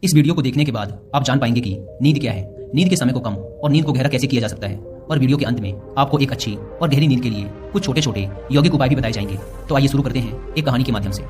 इस वीडियो को देखने के बाद आप जान पाएंगे कि नींद क्या है, नींद के समय को कम और नींद को गहरा कैसे किया जा सकता है। और वीडियो के अंत में आपको एक अच्छी और गहरी नींद के लिए कुछ छोटे छोटे यौगिक उपाय भी बताए जाएंगे। तो आइए शुरू करते हैं एक कहानी के माध्यम से।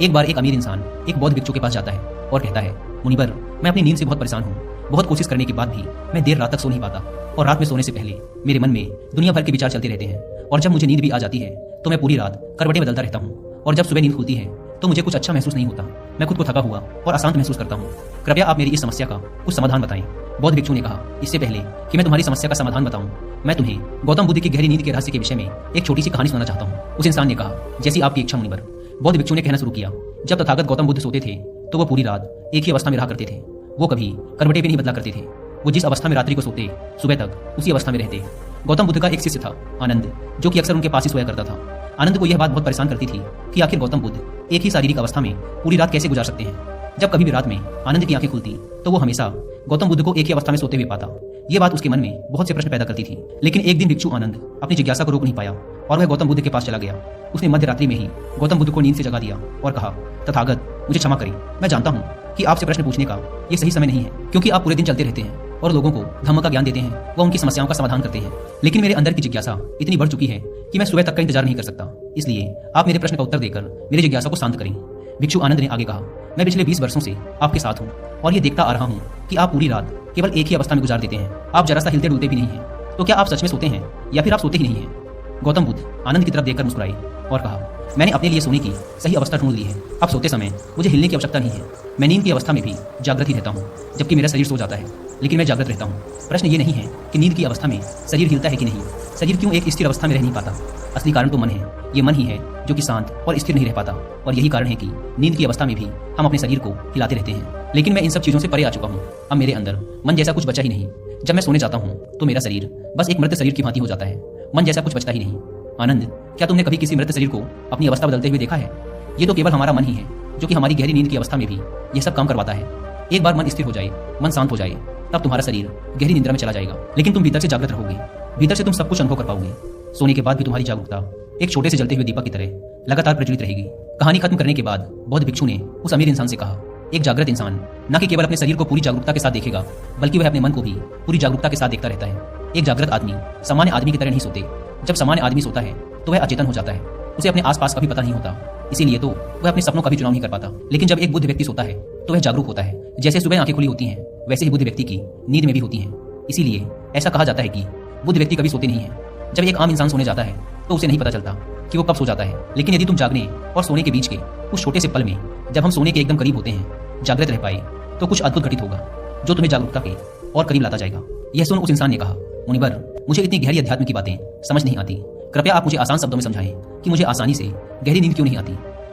एक बार एक अमीर इंसान एक बौद्ध भिक्षु के पास जाता है और कहता है, मुनिवर, मैं अपनी नींद से बहुत परेशान हूँ। बहुत कोशिश करने के बाद भी मैं देर रात तक सो नहीं पाता और रात में सोने से पहले मेरे मन में दुनिया भर के विचार चलते रहते हैं और जब मुझे नींद भी आ जाती है तो मैं पूरी रात करवटें बदलता रहता हूँ और जब सुबह नींद खुलती है तो मुझे कुछ अच्छा महसूस नहीं होता। मैं खुद को थका हुआ और अशांत महसूस करता हूँ। कृपया आप मेरी इस समस्या का कुछ समाधान बताएं। बौद्ध भिक्षु ने कहा, इससे पहले कि मैं तुम्हारी समस्या का समाधान बताऊं, मैं तुम्हें गौतम बुद्ध की गहरी नींद के रहस्य के विषय में एक छोटी सी कहानी सुनाना चाहता हूँ। उस इंसान ने कहा, जैसी आपकी इच्छा मुनिवर। बौद्ध भिक्षु ने कहना शुरू किया, जब तथागत गौतम बुद्ध सोते थे तो वो पूरी रात एक ही अवस्था में रहा करते थे। वो कभी करवटें भी नहीं बदला करते थे। वो जिस अवस्था में रात्रि को सोते, सुबह तक उसी अवस्था में रहते। गौतम बुद्ध का एक शिष्य था, आनंद, जो कि अक्सर उनके पास ही सोया करता था। आनंद को यह बात बहुत परेशान करती थी कि आखिर गौतम बुद्ध एक ही शारीरिक अवस्था में पूरी रात कैसे गुजार सकते हैं। जब कभी भी रात में आनंद की आंखें खुलती तो वो हमेशा गौतम बुद्ध को एक ही अवस्था में सोते हुए पाता। ये बात उसके मन में बहुत से प्रश्न पैदा करती थी। लेकिन एक दिन भिक्षु आनंद अपनी जिज्ञासा को रोक नहीं पाया और वह गौतम बुद्ध के पास चला गया। उसने मध्य रात्रि में ही गौतम बुद्ध को नींद से जगा दिया और कहा, तथागत, मुझे क्षमा करें। मैं जानता हूँ कि आपसे प्रश्न पूछने का ये सही समय नहीं है, क्योंकि आप पूरे दिन चलते रहते हैं और लोगों को धम्म का ज्ञान देते हैं, वह उनकी समस्याओं का समाधान करते हैं। लेकिन मेरे अंदर की जिज्ञासा इतनी बढ़ चुकी है कि मैं सुबह तक का इंतजार नहीं कर सकता। इसलिए आप मेरे प्रश्न का उत्तर देकर मेरी जिज्ञासा को शांत करें। भिक्षु आनंद ने आगे कहा, मैं पिछले 20 वर्षों से आपके साथ हूँ और ये देखता आ रहा हूँ कि आप पूरी रात केवल एक ही अवस्था में गुजार देते हैं। आप जरा सा हिलते डुलते भी नहीं हैं। तो क्या आप सच में सोते हैं या फिर आप सोते ही नहीं हैं? गौतम बुद्ध आनंद की तरफ देखकर मुस्कुराए और कहा, मैंने अपने लिए सोने की सही अवस्था ढूंढ ली है। अब सोते समय मुझे हिलने की आवश्यकता नहीं है। मैं नींद की अवस्था में भी जागृत ही रहता हूँ, जबकि मेरा शरीर सो जाता है, लेकिन मैं जागृत रहता हूँ। प्रश्न ये नहीं है कि नींद की अवस्था में शरीर हिलता है कि नहीं, शरीर क्यों एक स्थिर अवस्था में रह नहीं पाता। असली कारण तो मन है। ये मन ही है जो कि शांत और स्थिर नहीं रह पाता और यही कारण है कि नींद की अवस्था में भी हम अपने शरीर को हिलाते रहते हैं। लेकिन मैं इन सब चीजों से परे आ चुका हूँ। अब मेरे अंदर मन जैसा कुछ बचा ही नहीं। जब मैं सोने जाता हूँ तो मेरा शरीर बस एक मृत शरीर की भांति हो जाता है। मन जैसा कुछ बचता ही नहीं। आनंद, क्या तुमने कभी किसी मृत शरीर को अपनी अवस्था बदलते हुए देखा है? ये तो केवल हमारा मन ही है जो कि हमारी गहरी नींद की अवस्था में भी यह सब काम करवाता है। एक बार मन स्थिर हो जाए, मन शांत हो जाए, तब तुम्हारा शरीर गहरी निद्रा में चला जाएगा, लेकिन तुम भीतर से जागृत रहोगे। भीतर से तुम सब कुछ अनुभव कर पाओगे। सोने के बाद भी तुम्हारी जागरूकता एक छोटे से जलते हुए दीपक की तरह लगातार प्रज्वलित रहेगी। कहानी खत्म करने के बाद बौद्ध भिक्षु ने उस अमीर इंसान से कहा, एक जागृत इंसान न कि केवल अपने शरीर को पूरी जागरूकता के साथ देखेगा, बल्कि वह अपने मन को भी पूरी जागरूकता के साथ देखता रहता है। एक जागृत आदमी सामान्य आदमी की तरह नहीं सोते। जब सामान्य आदमी सोता है तो वह अचेतन हो जाता है। उसे अपने आसपास का भी पता नहीं होता, इसीलिए तो वह अपने सपनों का भी चुनाव नहीं कर पाता। लेकिन जब एक बुद्ध व्यक्ति सोता है तो वह जागरूक होता है। जैसे सुबह आंखें खुली होती हैं, वैसे ही बुद्ध व्यक्ति की नींद में भी होती हैं। इसीलिए ऐसा कहा जाता है कि बुद्ध व्यक्ति कभी सोते नहीं है। जब एक आम इंसान सोने जाता है तो उसे नहीं पता चलता कि वो कब सो जाता है। लेकिन यदि तुम जागने और सोने के बीच के उस छोटे से पल में, जब हम सोने के एकदम करीब होते हैं, जागृत रह पाए, तो कुछ अद्भुत घटित होगा जो तुम्हें जागरूकता के और करीब लाता जाएगा। यह सुन उस इंसान ने कहा, मुनिवर, मुझे इतनी गहरी अध्यात्म की बातें समझ नहीं आती। कृपया आप मुझे आसान शब्दों में समझाएं कि मुझे आसानी से गहरी नींद क्यों नहीं आती।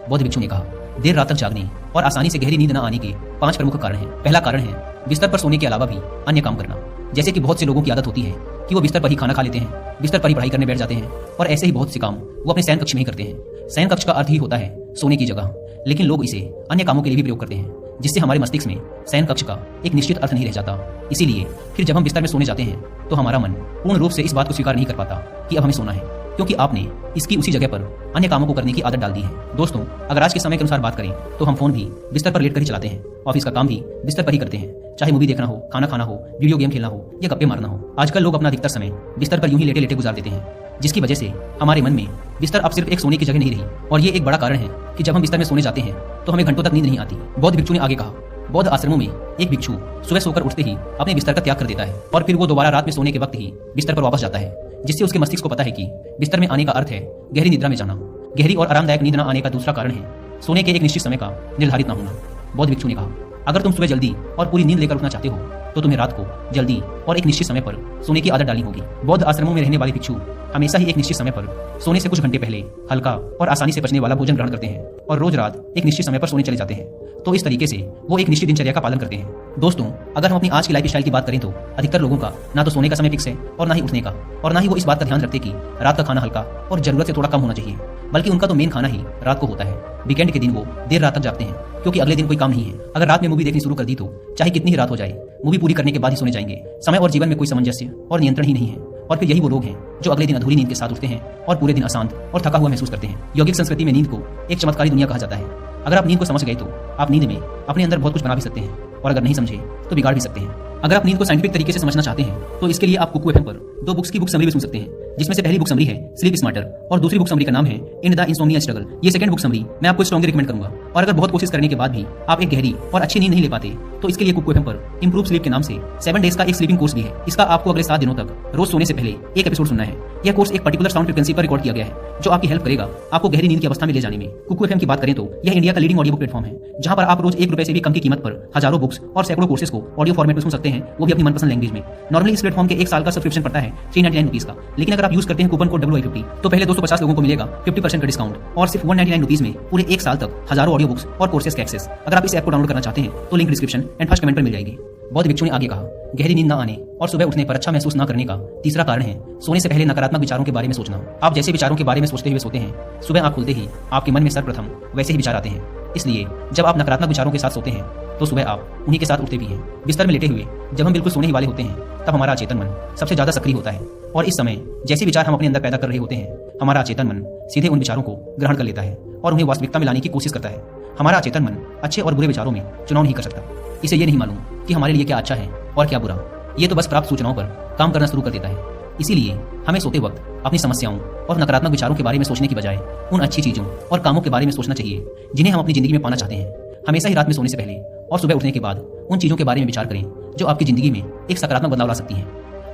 बौद्ध भिक्षु ने कहा, देर रात तक जागने और आसानी से गहरी नींद न आने के 5 प्रमुख कारण हैं। पहला कारण है बिस्तर पर सोने के अलावा भी अन्य काम करना। जैसे कि बहुत से लोगों की आदत होती है कि वो बिस्तर पर ही खाना खा लेते हैं, बिस्तर पर ही पढ़ाई करने बैठ जाते हैं और ऐसे ही बहुत से काम वो अपने शयन कक्ष में ही करते हैं। शयन कक्ष का अर्थ ही होता है सोने की जगह, लेकिन लोग इसे अन्य कामों के लिए भी प्रयोग करते हैं, जिससे हमारे मस्तिष्क में शयन कक्ष का एक निश्चित अर्थ नहीं रह जाता। इसीलिए फिर जब हम बिस्तर में सोने जाते हैं तो हमारा मन पूर्ण रूप से इस बात को स्वीकार नहीं कर पाता कि अब हमें सोना है, क्योंकि आपने इसकी उसी जगह पर अन्य कामों को करने की आदत डाल दी है। दोस्तों, अगर आज के समय के अनुसार बात करें तो हम फोन भी बिस्तर पर लेट कर ही चलाते हैं, ऑफिस का काम भी बिस्तर पर ही करते हैं, चाहे मूवी देखना हो, खाना खाना हो, वीडियो गेम खेलना हो या गप्पे मारना हो। आजकल लोग अपना अधिकतर समय बिस्तर पर यूं ही लेटे लेटे गुजार देते हैं, जिसकी वजह से हमारे मन में बिस्तर अब सिर्फ एक सोने की जगह नहीं रही। और ये एक बड़ा कारण है कि जब हम बिस्तर में सोने जाते हैं तो हमें घंटों तक नींद नहीं आती। बौद्ध भिक्षु ने आगे कहा, बौद्ध आश्रमों में एक भिक्षु सुबह सोकर उठते ही अपने बिस्तर का त्याग कर देता है और फिर वो दोबारा रात में सोने के वक्त ही बिस्तर पर वापस जाता है, जिससे उसके मस्तिष्क को पता है कि बिस्तर में आने का अर्थ है गहरी निद्रा में जाना। गहरी और आरामदायक नींद न आने का दूसरा कारण है सोने के एक निश्चित समय का निर्धारित न होना। बौद्ध भिक्षु ने कहा, अगर तुम सुबह जल्दी और पूरी नींद लेकर उठना चाहते हो तो तुम्हें रात को जल्दी और एक निश्चित समय पर सोने की आदत डालनी होगी। बौद्ध आश्रमों में रहने वाले भिक्षु हमेशा ही एक निश्चित समय पर सोने से कुछ घंटे पहले हल्का और आसानी से पचने वाला भोजन ग्रहण करते हैं और रोज रात एक निश्चित समय पर सोने चले जाते हैं। तो इस तरीके से वो एक निश्चित दिनचर्या का पालन करते हैं। दोस्तों, अगर हम अपनी आज की लाइफ स्टाइल की बात करें तो अधिकतर लोगों का ना तो सोने का समय फिक्स है और ना ही उठने का, और ना ही वो इस बात का ध्यान रखते कि रात का खाना हल्का और जरूरत से थोड़ा कम होना चाहिए, बल्कि उनका तो मेन खाना ही रात को होता है। वीकेंड के दिन वो देर रात तक जागते हैं क्योंकि अगले दिन कोई काम नहीं है। अगर रात में मूवी देखनी शुरू कर दी तो चाहे कितनी ही रात हो जाए, मूवी पूरी करने के बाद ही सोने जाएंगे। समय और जीवन में कोई सामंजस्य और नियंत्रण ही नहीं है और फिर यही वो लोग हैं जो अगले दिन अधूरी नींद के साथ उठते हैं और पूरे दिन अशांत और थका हुआ महसूस करते हैं। यौगिक संस्कृति में नींद को एक चमत्कारी दुनिया कहा जाता है। अगर आप नींद को समझ गए तो आप नींद में अपने अंदर बहुत कुछ बना भी सकते हैं। और अगर नहीं समझे तो बिगाड़ भी सकते हैं। अगर आप नींद को साइंटिफिक तरीके से समझना चाहते हैं तो इसके लिए आप कुकू एफएम पर 2 बुक्स की बुक समरी भी सुन सकते हैं, जिसमें से पहली बुक समरी है स्लीप स्मार्टर और दूसरी बुक समरी का नाम है इन द इंसोम्निया स्ट्रगल। ये सेकंड बुक समरी मैं आपको स्ट्रांगली रिकमेंड करूंगा। और अगर बहुत कोशिश करने के बाद भी आप एक गहरी और अच्छी नींद नहीं ले पाते तो इसके लिए कुकू एफएम पर इंप्रूव स्लीप के नाम से 7 डेज का एक स्लीपिंग कोर्स भी है। इसका आपको अगले 7 दिनों तक रोज सोने से पहले एक एपिसोड सुनना है। यह कोर्स एक पर्टिकुलर साउंड फ्रीक्वेंसी पर रिकॉर्ड किया गया है जो आपकी हेल्प करेगा आपको गहरी नींद की अवस्था में ले जाने में। कुकू एफएम की बात करें तो यह इंडिया का लीडिंग ऑडियो बुक प्लेटफॉर्म है, जहां पर आप रोज ₹1 से भी कम की कीमत पर हजारों बुक्स और सैकड़ों कोर्सेज को ऑडियो फॉर्मेट में सुन सकते हैं, वो भी अपनी मनपसंद लैंग्वेज में। नॉर्मली इस प्लेटफॉर्म के 1 साल का सब्सक्रिप्शन पड़ता है ₹399 का, लेकिन अगर आप यूज करते हैं कूपन कोड WI50 तो पहले 250 लोगों को मिलेगा 50% का डिस्काउंट और सिर्फ ₹199 में पूरे 1 साल तक हजारों ऑडियो बुक्स और कोर्सेज का एक्सेस। अगर आप इस ऐप को डाउनलोड करना चाहते हैं तो link description and first comment पर मिल जाएगी। बौद्ध भिक्षु ने आगे कहा, गहरी नींद न आने और सुबह उठने पर अच्छा महसूस न करने का तीसरा कारण है सोने से पहले नकारात्मक विचारों के बारे में सोचना। आप जैसे विचारों के बारे में सोचते हुए सोते हैं, सुबह आंख खुलते ही आपके मन में सर्वप्रथम वैसे ही विचार आते हैं। इसलिए जब आप नकारात्मक विचारों के साथ सोते हैं तो सुबह आप उन्हीं के साथ उठते भी हैं। बिस्तर में लेटे हुए जब हम बिल्कुल सोने ही वाले होते हैं तब हमारा अचेतन मन सबसे ज्यादा सक्रिय होता है, और इस समय जैसे विचार हम अपने अंदर पैदा कर रहे होते हैं हमारा अचेतन मन सीधे उन विचारों को ग्रहण कर लेता है और उन्हें वास्तविकता में लाने की कोशिश करता है। हमारा अचेतन मन अच्छे और बुरे विचारों में चुनाव नहीं कर सकता। इसे ये नहीं मालूम कि हमारे लिए क्या अच्छा है और क्या बुरा, ये तो बस प्राप्त सूचनाओं पर काम करना शुरू कर देता है। इसीलिए हमें सोते वक्त अपनी समस्याओं और नकारात्मक विचारों के बारे में सोचने की बजाय उन अच्छी चीजों और कामों के बारे में सोचना चाहिए जिन्हें हम अपनी जिंदगी में पाना चाहते हैं। हमेशा ही रात में सोने से पहले और सुबह उठने के बाद उन चीजों के बारे में विचार करें जो आपकी जिंदगी में एक सकारात्मक बदलाव ला सकती हैं।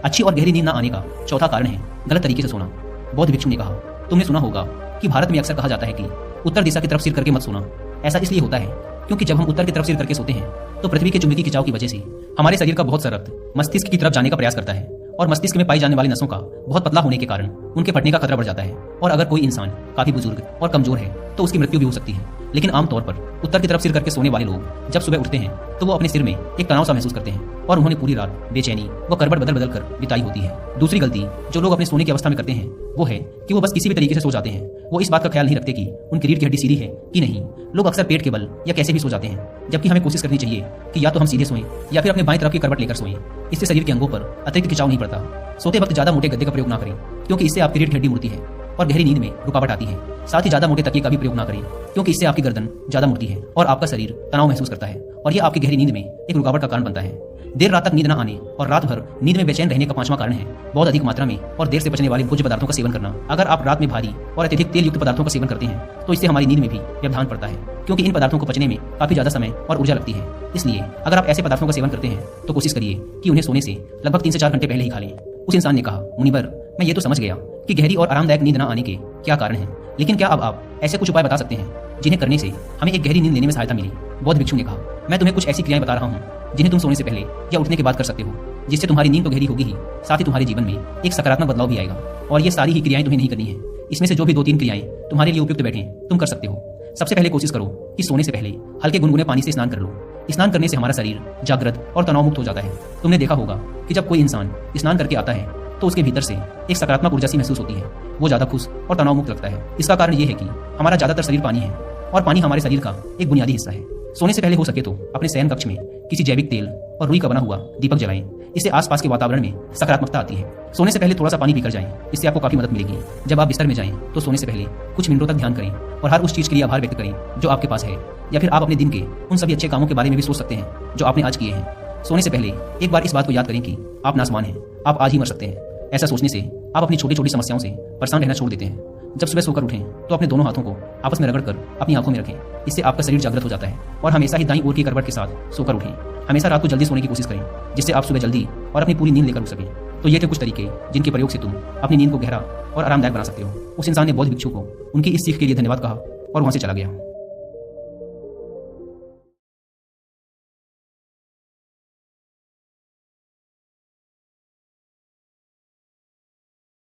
अच्छी और गहरी नींद न आने का चौथा कारण है गलत तरीके से सोना। बौद्ध भिक्षु ने कहा, तुमने सुना होगा कि भारत में अक्सर कहा जाता है कि उत्तर दिशा की तरफ सिर करके मत सोना। ऐसा इसलिए होता है क्योंकि जब हम उत्तर की तरफ सिर करके सोते हैं तो पृथ्वी के चुंबकीय खिंचाव की वजह से हमारे शरीर का बहुत सा रक्त मस्तिष्क की तरफ जाने का प्रयास करता है, और मस्तिष्क में पाई जाने वाली नसों का बहुत पतला होने के कारण उनके फटने का खतरा बढ़ जाता है। और अगर कोई इंसान काफी बुजुर्ग और कमजोर है तो उसकी मृत्यु भी हो सकती है। लेकिन आमतौर पर उत्तर की तरफ सिर करके सोने वाले लोग जब सुबह उठते हैं तो वो अपने सिर में एक तनाव सा महसूस करते हैं और उन्होंने पूरी रात बेचैनी व करवट बदल बदल कर बिताई होती है। दूसरी गलती जो लोग अपने सोने की अवस्था में करते हैं वो है कि वो बस किसी भी तरीके से सो जाते हैं। वो इस बात का ख्याल नहीं रखते कि उनकी रीढ़ की हड्डी सीधी है कि नहीं। लोग अक्सर पेट के बल या कैसे भी सो जाते हैं, जबकि हमें कोशिश करनी चाहिए कि या तो हम सीधे सोएं या फिर अपने बाईं तरफ की करवट लेकर सोएं। इससे शरीर के अंगों पर अतिरिक्त खिंचाव नहीं पड़ता। सोते वक्त ज्यादा मोटे गद्दे का प्रयोग ना करें क्योंकि इससे आपकी रीढ़ की हड्डी मुड़ती है और गहरी नींद में रुकावट आती है। साथ ही ज्यादा मोटे तकिए का भी प्रयोग ना करें क्योंकि इससे आपकी गर्दन ज्यादा मुड़ती है और आपका शरीर तनाव महसूस करता है, और यह आपकी गहरी नींद में एक रुकावट का कारण बनता है। देर रात तक नींद न आने और रात भर नींद में बेचैन रहने का 5वां कारण है बहुत अधिक मात्रा में और देर से पचने वाले भोज्य पदार्थों का सेवन करना। अगर आप रात में भारी और अत्यधिक तेल युक्त पदार्थों का सेवन करते हैं तो इससे हमारी नींद में भी व्यवधान पड़ता है, क्योंकि इन पदार्थों को पचने में काफी ज्यादा समय और ऊर्जा लगती है। इसलिए अगर आप ऐसे पदार्थों का सेवन करते हैं तो कोशिश करिए कि उन्हें सोने से लगभग 3 से 4 घंटे पहले ही खा लें। उस इंसान ने कहा, मुनिवर, मैं ये तो समझ गया कि गहरी और आरामदायक नींद न आने के क्या कारण हैं, लेकिन क्या अब आप ऐसे कुछ उपाय बता सकते हैं जिन्हें करने से हमें एक गहरी नींद लेने में सहायता मिली? बौद्ध भिक्षु ने कहा, मैं तुम्हें कुछ ऐसी क्रियाएं बता रहा हूँ जिन्हें तुम सोने से पहले या उठने के बाद कर सकते हो, जिससे तुम्हारी नींद तो गहरी होगी ही, साथ ही तुम्हारे जीवन में एक सकारात्मक बदलाव भी आएगा। और ये सारी ही क्रियाएं तुम्हें नहीं करनी है, इसमें से जो भी 2-3 क्रियाएं तुम्हारे लिए उपयुक्त बैठे तुम कर सकते हो। सबसे पहले कोशिश करो कि सोने से पहले हल्के गुनगुने पानी से स्नान कर लो। स्नान करने से हमारा शरीर जागृत और तनाव मुक्त हो जाता है। तुमने देखा होगा कि जब कोई इंसान स्नान करके आता है तो उसके भीतर से एक सकारात्मक ऊर्जा सी महसूस होती है, वो ज्यादा खुश और तनाव मुक्त लगता है। इसका कारण ये है कि हमारा ज्यादातर शरीर पानी है और पानी हमारे शरीर का एक बुनियादी हिस्सा है। सोने से पहले हो सके तो अपने शयन कक्ष में किसी जैविक तेल और रुई का बना हुआ दीपक जलाएं। इससे आसपास के वातावरण में सकारात्मकता आती है। सोने से पहले थोड़ा सा पानी पीकर जाएं, इससे आपको काफी मदद मिलेगी। जब आप बिस्तर में जाएं तो सोने से पहले कुछ मिनटों तक ध्यान करें और हर उस चीज के लिए आभार व्यक्त करें जो आपके पास है, या फिर आप अपने दिन के उन सभी अच्छे कामों के बारे में भी सोच सकते हैं जो आपने आज किए हैं। सोने से पहले एक बार इस बात को याद करें कि आप नासमान हैं, आप आज ही मर सकते हैं। ऐसा सोचने से आप अपनी छोटी छोटी समस्याओं से परेशान रहना छोड़ देते हैं। जब सुबह सोकर उठें तो अपने दोनों हाथों को आपस में रगड़कर अपनी आंखों में रखें। इससे आपका शरीर जागृत हो जाता है। और हमेशा ही दाईं ओर की करवट के साथ सोकर उठें। हमेशा रात को जल्दी सोने की कोशिश करें जिससे आप सुबह जल्दी और अपनी पूरी नींद लेकर उठ सकें। तो ये थे कुछ तरीके जिनके प्रयोग से तुम अपनी नींद को गहरा और आरामदायक बना सकते हो। उस इंसान ने बौद्ध भिक्षु को उनकी इस सीख के लिए धन्यवाद कहा और वहां से चला गया।